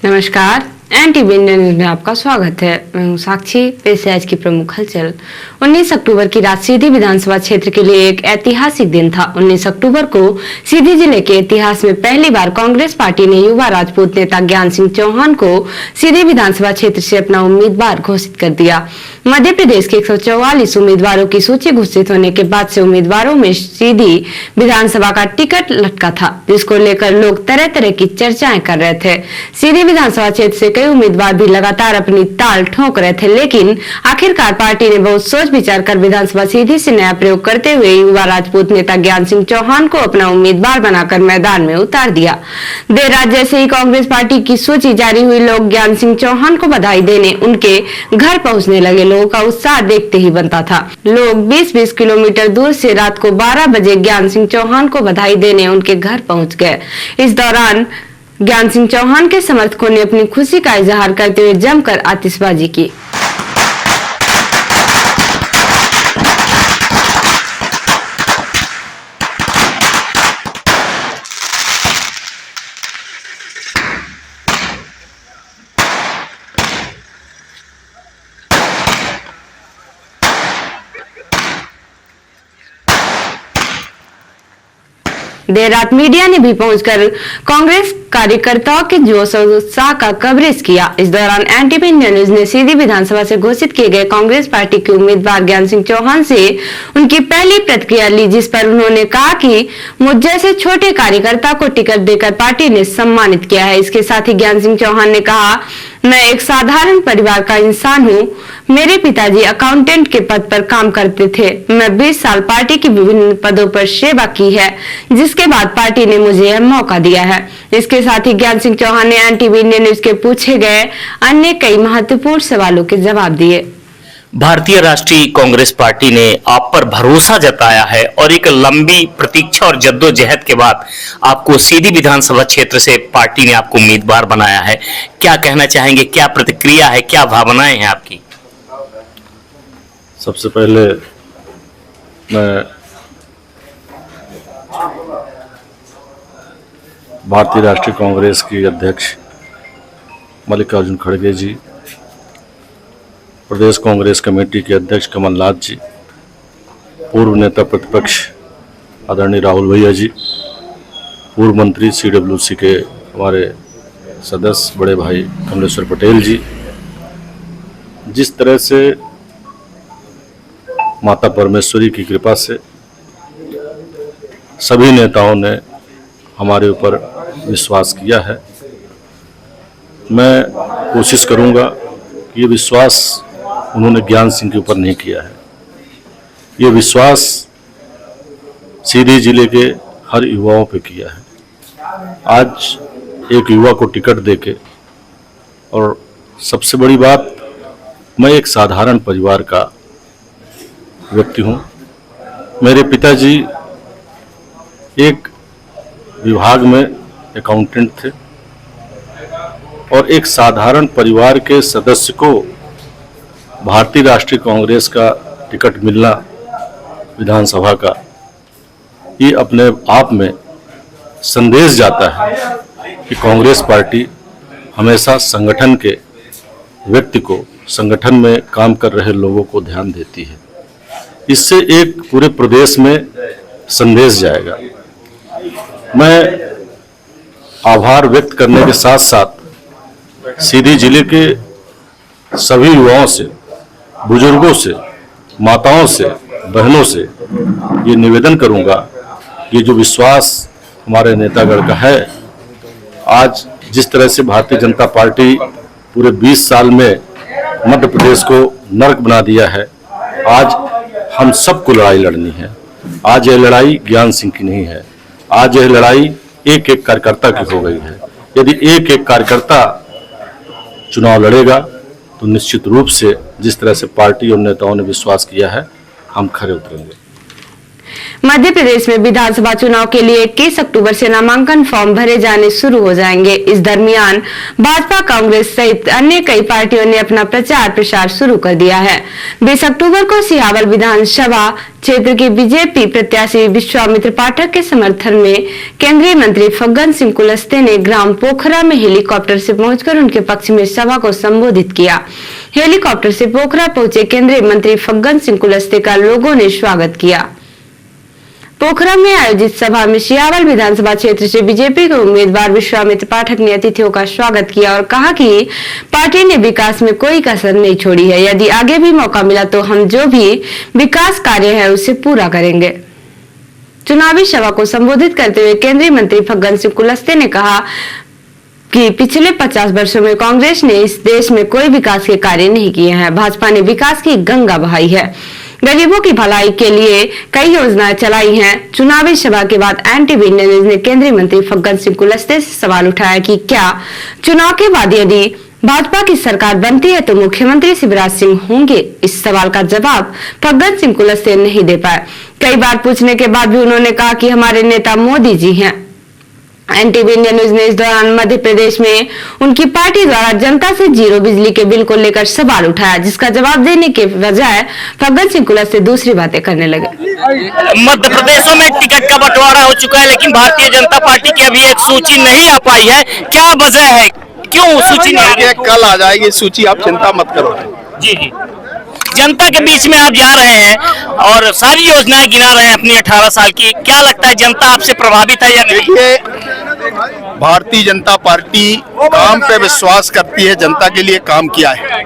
नमस्कार, NTV news में आपका स्वागत है। मैं हूं साक्षी। पेश है आज की प्रमुख हलचल। 19 अक्टूबर की रात सीधी विधानसभा क्षेत्र के लिए एक ऐतिहासिक दिन था। 19 अक्टूबर को सीधी जिले के इतिहास में पहली बार कांग्रेस पार्टी ने युवा राजपूत नेता ज्ञान सिंह चौहान को सीधी विधानसभा क्षेत्र से अपना उम्मीदवार घोषित कर दिया। मध्य प्रदेश के 144 उम्मीदवारों की सूची घोषित होने के बाद से उम्मीदवारों में सीधी विधानसभा का टिकट लटका था, जिसको लेकर लोग तरह तरह की चर्चाएं कर रहे थे। सीधी विधानसभा क्षेत्र से कई उम्मीदवार भी लगातार अपनी ताल ठोक रहे थे, लेकिन आखिरकार पार्टी ने बहुत सोच विचार कर विधानसभा सीधी से नया प्रयोग करते हुए युवा राजपूत नेता ज्ञान सिंह चौहान को अपना उम्मीदवार बनाकर मैदान में उतार दिया। देर रात जैसे ही कांग्रेस पार्टी की सूची जारी हुई, लोग ज्ञान सिंह चौहान को बधाई देने उनके घर पहुंचने लगे। लोगों का उत्साह देखते ही बनता था। लोग 20-20 किलोमीटर दूर से रात को 12 बजे ज्ञान सिंह चौहान को बधाई देने उनके घर पहुंच गए। इस दौरान ज्ञान सिंह चौहान के समर्थकों ने अपनी खुशी का इजहार करते हुए जमकर आतिशबाजी की। देर रात मीडिया ने भी पहुंचकर कांग्रेस कार्यकर्ताओं के जोश और उत्साह का कवरेज किया। इस दौरान एनटीवी न्यूज ने सीधी विधानसभा से घोषित किए गए कांग्रेस पार्टी के उम्मीदवार ज्ञान सिंह चौहान से उनकी पहली प्रतिक्रिया ली, जिस पर उन्होंने कहा कि मुझ जैसे छोटे कार्यकर्ता को टिकट देकर पार्टी ने सम्मानित किया है। इसके साथ ही ज्ञान सिंह चौहान ने कहा, मैं एक साधारण परिवार का इंसान हूँ। मेरे पिताजी अकाउंटेंट के पद पर काम करते थे। मैं 20 साल पार्टी की विभिन्न पदों पर सेवा की है, जिसके बाद पार्टी ने मुझे यह मौका दिया है। इसके साथ ही ज्ञान सिंह चौहान ने एनटीवी न्यूज के पूछे गए अन्य कई महत्वपूर्ण सवालों के जवाब दिए। भारतीय राष्ट्रीय कांग्रेस पार्टी ने आप पर भरोसा जताया है और एक लंबी प्रतीक्षा और जद्दोजहद के बाद आपको सीधी विधानसभा क्षेत्र से पार्टी ने आपको उम्मीदवार बनाया है। क्या कहना चाहेंगे, क्या प्रतिक्रिया है, क्या भावनाएं हैं आपकी? सबसे पहले मैं भारतीय राष्ट्रीय कांग्रेस की अध्यक्ष मल्लिकार्जुन खड़गे जी, प्रदेश कांग्रेस कमेटी के अध्यक्ष कमलनाथ जी, पूर्व नेता प्रतिपक्ष आदरणीय राहुल भैया जी, पूर्व मंत्री CWC के हमारे सदस्य बड़े भाई कमलेश्वर पटेल जी, जिस तरह से माता परमेश्वरी की कृपा से सभी नेताओं ने हमारे ऊपर विश्वास किया है, मैं कोशिश करूंगा कि ये विश्वास उन्होंने ज्ञान सिंह के ऊपर नहीं किया है। ये विश्वास सीधी जिले के हर युवाओं पे किया है। आज एक युवा को टिकट देके, और सबसे बड़ी बात, मैं एक साधारण परिवार का व्यक्ति हूँ। मेरे पिताजी एक विभाग में अकाउंटेंट थे और एक साधारण परिवार के सदस्य को भारतीय राष्ट्रीय कांग्रेस का टिकट मिलना विधानसभा का, ये अपने आप में संदेश जाता है कि कांग्रेस पार्टी हमेशा संगठन के व्यक्ति को, संगठन में काम कर रहे लोगों को ध्यान देती है। इससे एक पूरे प्रदेश में संदेश जाएगा। मैं आभार व्यक्त करने के साथ साथ सीधी जिले के सभी युवाओं से, बुजुर्गों से, माताओं से, बहनों से ये निवेदन करूंगा, ये जो विश्वास हमारे नेतागण का है, आज जिस तरह से भारतीय जनता पार्टी पूरे 20 साल में मध्य प्रदेश को नर्क बना दिया है, आज हम सबको लड़ाई लड़नी है। आज यह लड़ाई ज्ञान सिंह की नहीं है, आज यह लड़ाई एक एक कार्यकर्ता की हो गई है। यदि एक एक कार्यकर्ता चुनाव लड़ेगा तो निश्चित रूप से जिस तरह से पार्टी और नेताओं ने विश्वास किया है, हम खरे उतरेंगे। मध्य प्रदेश में विधानसभा चुनाव के लिए 21 अक्टूबर से नामांकन फॉर्म भरे जाने शुरू हो जाएंगे। इस दरमियान भाजपा, कांग्रेस सहित अन्य कई पार्टियों ने अपना प्रचार प्रसार शुरू कर दिया है। 20 अक्टूबर को सिहावल विधानसभा क्षेत्र की बीजेपी प्रत्याशी विश्वामित्र पाठक के समर्थन में केंद्रीय मंत्री फग्गन सिंह कुलस्ते ने ग्राम पोखरा में हेलीकॉप्टर से पहुंचकर उनके पक्ष में सभा को संबोधित किया। हेलीकॉप्टर से पोखरा पहुंचे केंद्रीय मंत्री फग्गन सिंह कुलस्ते का लोगों ने स्वागत किया। पोखरा में आयोजित सभा में सिहावल विधानसभा क्षेत्र से बीजेपी के उम्मीदवार विश्वामित्र पाठक ने अतिथियों का स्वागत किया और कहा कि पार्टी ने विकास में कोई कसर नहीं छोड़ी है। यदि आगे भी मौका मिला तो हम जो भी विकास कार्य है उसे पूरा करेंगे। चुनावी सभा को संबोधित करते हुए केंद्रीय मंत्री फग्गन सिंह कुलस्ते ने कहा कि पिछले 50 वर्षों में कांग्रेस ने इस देश में कोई विकास के कार्य नहीं किए हैं। भाजपा ने विकास की गंगा बहाई है, गरीबों की भलाई के लिए कई योजनाएं चलाई हैं। चुनावी सभा के बाद एनटीवी न्यूज ने केंद्रीय मंत्री फग्गन सिंह कुलस्ते से सवाल उठाया कि क्या चुनाव के बाद यदि भाजपा की सरकार बनती है तो मुख्यमंत्री शिवराज सिंह होंगे। इस सवाल का जवाब फग्गन सिंह कुलस्ते नहीं दे पाए। कई बार पूछने के बाद भी उन्होंने कहा कि हमारे नेता मोदी जी हैं। एनटीवी इंडिया न्यूज ने इस दौरान मध्य प्रदेश में उनकी पार्टी द्वारा जनता से जीरो बिजली के बिल को लेकर सवाल उठाया, जिसका जवाब देने के बजाय फग्गन सिंह कुलस्ते दूसरी बातें करने लगे। मध्य प्रदेशों में टिकट का बंटवारा हो चुका है, लेकिन भारतीय जनता पार्टी की अभी एक सूची नहीं आ पाई है। क्या वजह है, क्यों सूची नहीं आ रही? कल आ जाएगी सूची, आप चिंता मत करो। जी जी, जनता के बीच में आप जा रहे हैं और सारी योजनाएं गिना रहे हैं अपनी 18 साल की। क्या लगता है, जनता आपसे प्रभावित है या नहीं? देखिए, भारतीय जनता पार्टी काम पे विश्वास करती है, जनता के लिए काम किया है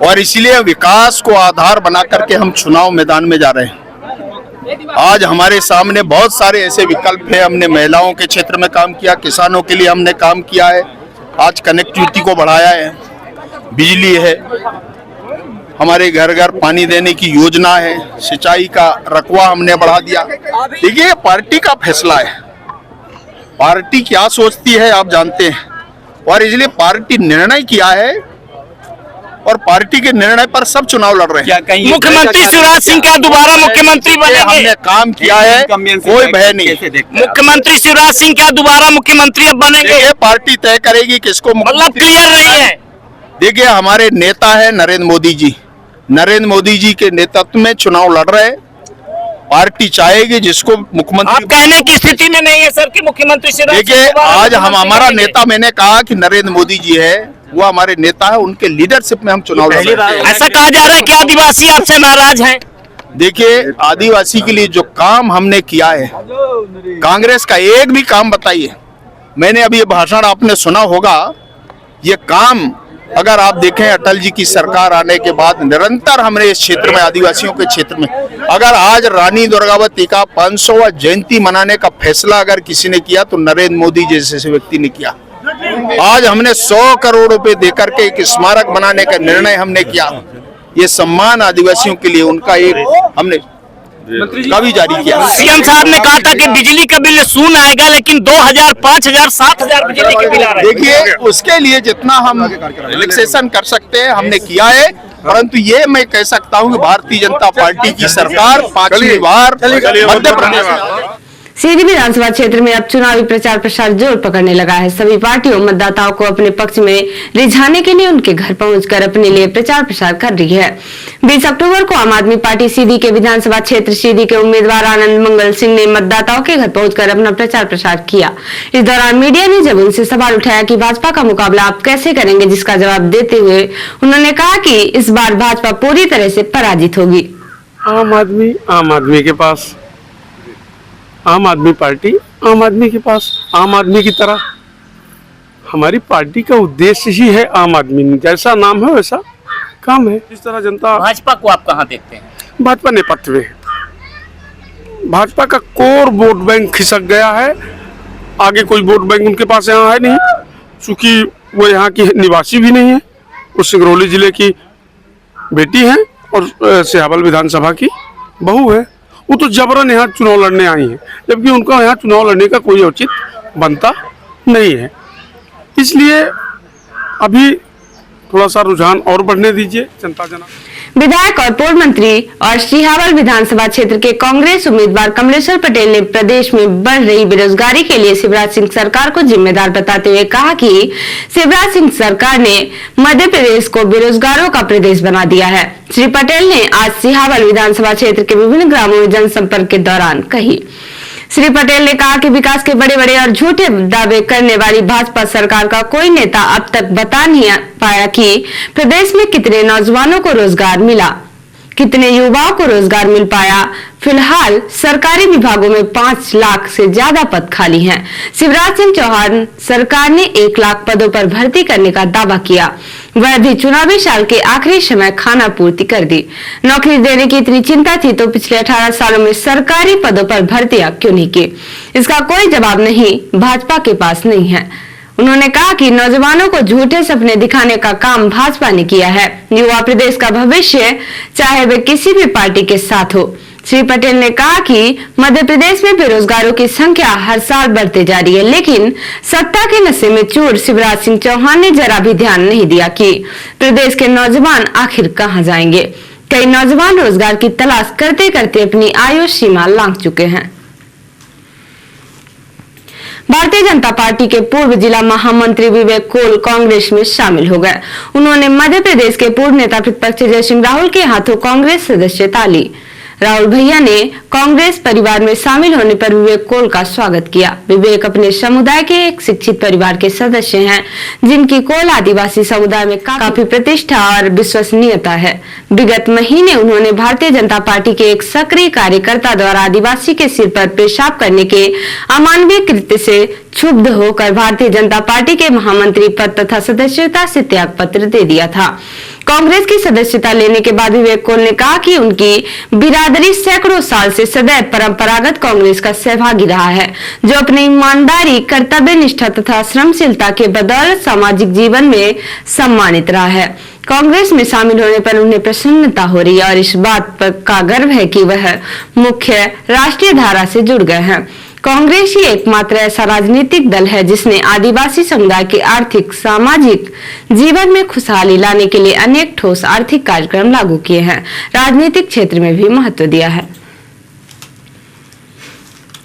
और इसलिए विकास को आधार बना करके हम चुनाव मैदान में जा रहे हैं। आज हमारे सामने बहुत सारे ऐसे विकल्प है। हमने महिलाओं के क्षेत्र में काम किया, किसानों के लिए हमने काम किया है, आज कनेक्टिविटी को बढ़ाया है, बिजली है, हमारे घर घर पानी देने की योजना है, सिंचाई का रकबा हमने बढ़ा दिया। देखिए, पार्टी का फैसला है, पार्टी क्या सोचती है आप जानते हैं और इसलिए पार्टी निर्णय किया है और पार्टी के निर्णय पर सब चुनाव लड़ रहे हैं। मुख्यमंत्री शिवराज सिंह क्या दोबारा मुख्यमंत्री बनेंगे? हमने काम किया है, कोई भय नहीं। मुख्यमंत्री शिवराज सिंह क्या दोबारा मुख्यमंत्री अब बनेंगे? ये पार्टी तय करेगी किसको। मतलब क्लियर नहीं है। देखिए, हमारे नेता है नरेंद्र मोदी जी, नरेंद्र मोदी जी के नेतृत्व में चुनाव लड़ रहे हैं। पार्टी चाहेगी जिसको मुख्यमंत्री। आप कहने की स्थिति में नहीं है सर कि मुख्यमंत्री शिवराज सिंह देखिए, दोबारा आज हम मुख्यमंत्री हमारा बनेंगे। नेता, मैंने कहा कि नरेंद्र मोदी जी है, वो हमारे नेता है, उनके लीडरशिप में हम चुनाव लड़ रहे हैं। ऐसा कहा जा रहा है कि आदिवासी आपसे नाराज हैं। देखिए, आदिवासी के लिए जो काम हमने किया है, कांग्रेस का एक भी काम बताइए। मैंने अभी ये भाषण आपने सुना होगा, ये काम अगर आप देखें अटल जी की सरकार आने के बाद निरंतर हमने इस क्षेत्र में, आदिवासियों के क्षेत्र में, अगर आज रानी दुर्गावती का 500वां जयंती मनाने का फैसला अगर किसी ने किया तो नरेंद्र मोदी जैसे व्यक्ति ने किया। आज हमने 100 करोड़ रुपए देकर के एक स्मारक बनाने का निर्णय हमने किया। ये सम्मान आदिवासियों के लिए उनका एक हमने कभी जारी किया। सीएम साहब ने कहा था कि बिजली का बिल शून्य आएगा, लेकिन 2000, 5000, 7000 बिजली के बिल आ रहे हैं। देखिए, उसके लिए जितना हम रिलैक्सेशन कर सकते हैं हमने किया है, परंतु ये मैं कह सकता हूं कि भारतीय जनता पार्टी की सरकार 5वीं बार मध्य प्रदेश में। सीधी विधानसभा क्षेत्र में अब चुनावी प्रचार प्रसार जोर पकड़ने लगा है। सभी पार्टियों मतदाताओं को अपने पक्ष में रिझाने के लिए उनके घर पहुंचकर अपने लिए प्रचार प्रसार कर रही है। 20 अक्टूबर को आम आदमी पार्टी सीधी के विधानसभा क्षेत्र सीधी के उम्मीदवार आनंद मंगल सिंह ने मतदाताओं के घर पहुंचकर अपना प्रचार प्रसार किया। इस दौरान मीडिया ने जब उनसे सवाल उठाया कि भाजपा का मुकाबला आप कैसे करेंगे, जिसका जवाब देते हुए उन्होंने कहा कि इस बार भाजपा पूरी तरह से पराजित होगी। आम आदमी के पास, आम आदमी पार्टी आम आदमी के पास, आम आदमी की तरह। हमारी पार्टी का उद्देश्य ही है आम आदमी, जैसा नाम है वैसा काम है। इस तरह जनता। भाजपा को आप कहाँ देखते हैं? भाजपा नेपथ्य में, भाजपा का कोर वोट बैंक खिसक गया है। आगे कोई वोट बैंक उनके पास यहाँ है नहीं, चूंकि वो यहाँ की निवासी भी नहीं है। वो सिंगरौली जिले की बेटी है और सिहावल विधानसभा की बहू है। वो तो जबरन यहाँ चुनाव लड़ने आई हैं, जबकि उनका यहाँ चुनाव लड़ने का कोई औचित बनता नहीं है। इसलिए अभी थोड़ा सा रुझान और बढ़ने दीजिए जनता जना। विधायक और पूर्व मंत्री और सिहावल विधानसभा क्षेत्र के कांग्रेस उम्मीदवार कमलेश्वर पटेल ने प्रदेश में बढ़ रही बेरोजगारी के लिए शिवराज सिंह सरकार को जिम्मेदार बताते हुए कहा कि शिवराज सिंह सरकार ने मध्य प्रदेश को बेरोजगारों का प्रदेश बना दिया है। श्री पटेल ने आज सिहावल विधानसभा क्षेत्र के विभिन्न ग्रामों में जनसंपर्क के दौरान कही। श्री पटेल ने कहा कि विकास के बड़े बड़े और झूठे दावे करने वाली भाजपा सरकार का कोई नेता अब तक बता नहीं पाया कि प्रदेश में कितने नौजवानों को रोजगार मिला, कितने युवाओं को रोजगार मिल पाया। फिलहाल सरकारी विभागों में 5 लाख से ज्यादा पद खाली हैं। शिवराज सिंह चौहान सरकार ने 1 लाख पदों पर भर्ती करने का दावा किया, वह भी चुनावी साल के आखिरी समय खाना पूर्ति कर दी। नौकरी देने की इतनी चिंता थी तो पिछले 18 सालों में सरकारी पदों पर भर्तियां क्यों नहीं की? इसका कोई जवाब नहीं भाजपा के पास नहीं है। उन्होंने कहा कि नौजवानों को झूठे सपने दिखाने का काम भाजपा ने किया है। युवा प्रदेश का भविष्य चाहे वे किसी भी पार्टी के साथ हो। श्री पटेल ने कहा कि मध्य प्रदेश में बेरोजगारों की संख्या हर साल बढ़ती जा रही है, लेकिन सत्ता के नशे में चूर शिवराज सिंह चौहान ने जरा भी ध्यान नहीं दिया कि प्रदेश के नौजवान आखिर कहां जाएंगे। कई नौजवान रोजगार की तलाश करते करते अपनी आयु सीमा लांघ चुके हैं। भारतीय जनता पार्टी के पूर्व जिला महामंत्री विवेक कोल कांग्रेस में शामिल हो गए। उन्होंने मध्य प्रदेश के पूर्व नेता प्रतिपक्ष जय सिंह राहुल के हाथों कांग्रेस सदस्यता ली। राहुल भैया ने कांग्रेस परिवार में शामिल होने पर विवेक कोल का स्वागत किया। विवेक अपने समुदाय के एक शिक्षित परिवार के सदस्य हैं, जिनकी कोल आदिवासी समुदाय में काफी प्रतिष्ठा और विश्वसनीयता है। विगत महीने उन्होंने भारतीय जनता पार्टी के एक सक्रिय कार्यकर्ता द्वारा आदिवासी के सिर पर पेशाब करने के अमानवीय कृत्य से क्षुब्ध होकर भारतीय जनता पार्टी के महामंत्री पद तथा सदस्यता से त्याग पत्र दे दिया था। कांग्रेस की सदस्यता लेने के बाद विवेक कोल ने कहा कि उनकी बिरादरी सैकड़ों साल से सदैव परंपरागत कांग्रेस का सहभागी रहा है, जो अपनी ईमानदारी, कर्तव्य निष्ठा तथा श्रमशीलता के बदौलत सामाजिक जीवन में सम्मानित रहा है। कांग्रेस में शामिल होने पर उन्हें प्रसन्नता हो रही है और इस बात का गर्व है कि वह मुख्य राष्ट्रीय धारा से जुड़ गए हैं। कांग्रेस ही एकमात्र ऐसा राजनीतिक दल है जिसने आदिवासी समुदाय के आर्थिक सामाजिक जीवन में खुशहाली लाने के लिए अनेक ठोस आर्थिक कार्यक्रम लागू किए हैं, राजनीतिक क्षेत्र में भी महत्व दिया है।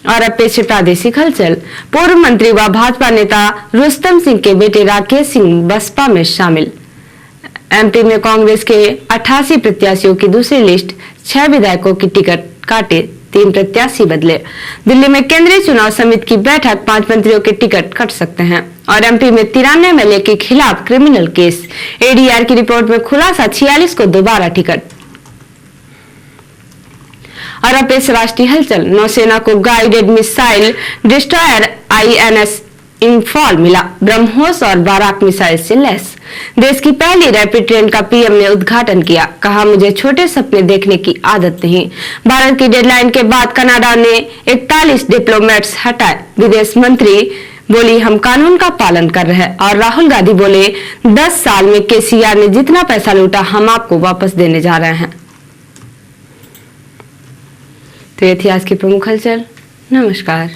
और अब पेश है प्रादेशिक हलचल। पूर्व मंत्री व भाजपा नेता रुस्तम सिंह के बेटे राकेश सिंह बसपा में शामिल। एमपी में कांग्रेस के 88 प्रत्याशियों की दूसरी लिस्ट, 6 विधायकों की टिकट काटे, 3 प्रत्याशी बदले। दिल्ली में केंद्रीय चुनाव समिति की बैठक, 5 मंत्रियों के टिकट कट सकते हैं। और एमपी में 93 एमएलए के खिलाफ क्रिमिनल केस, एडीआर की रिपोर्ट में खुलासा, 46 को दोबारा टिकट। और अब पेश राष्ट्रीय हलचल। नौसेना को guided missile destroyer INS Imphal मिला, ब्रह्मोस और बाराक मिसाइल से लैस। देश की पहली रैपिड ट्रेन का पीएम ने उद्घाटन किया, कहा मुझे छोटे सपने देखने की आदत नहीं। भारत की डेडलाइन के बाद कनाडा ने 41 डिप्लोमेट्स हटाए। विदेश मंत्री बोली हम कानून का पालन कर रहे हैं। और राहुल गांधी बोले 10 साल में केसीआर ने जितना पैसा लूटा हम आपको वापस देने जा रहे हैं। तो ये थी आज की प्रमुख हलचल। नमस्कार।